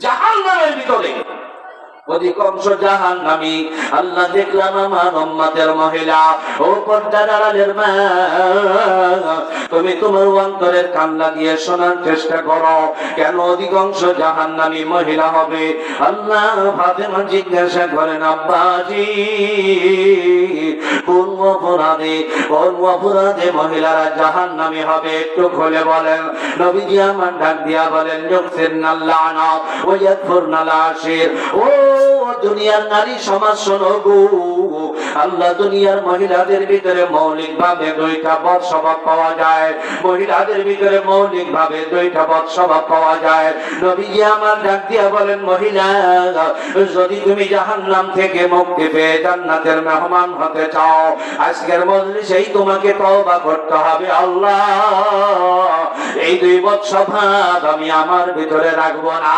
জাহান্নামের ভিতরে অধিকাংশ জাহান্নামী। আল্লাহ দেখলাম আমার উম্মতের মহিলা, ও পর্দার আড়ালের মা, তুমি তোমার অন্তরের কান লাগিয়ে শোনার চেষ্টা করো, কেন অধিকাংশ জাহান্নামী মহিলা হবে? আল্লাহ ফাতেমা জিজ্ঞাসা করেন, আব্বাজি কোন অপরাধে মহিলারা জাহান্নামী হবে একটু খুলে বলেন। নবীজি আমার ডাক দিয়া বলেন, ইউকসিরনাল লানা ওয়া ইয়াকফুরনাল আশির। ও দুনিয়ার নারী সমাজ শোনো গো, আল্লাহ দুনিয়ার মহিলাদের ভিতরে মৌলিক ভাবে দুইটা বদ স্বভাব পাওয়া যায়। মহিলাদের ভিতরে মৌলিক ভাবে দুইটা বদ স্বভাব পাওয়া যায়। নবীজি আমার ডাক দিয়া বলেন, মহিলা যদি তুমি জাহান্নাম থেকে মুক্তি পেয়ে জান্নাতের মেহমান হতে চাও, আজকের মজলিসেই তোমাকে তওবা করতে হবে। আল্লাহ এই দুই বদ স্বভাব আমি আমার ভিতরে রাখবো না।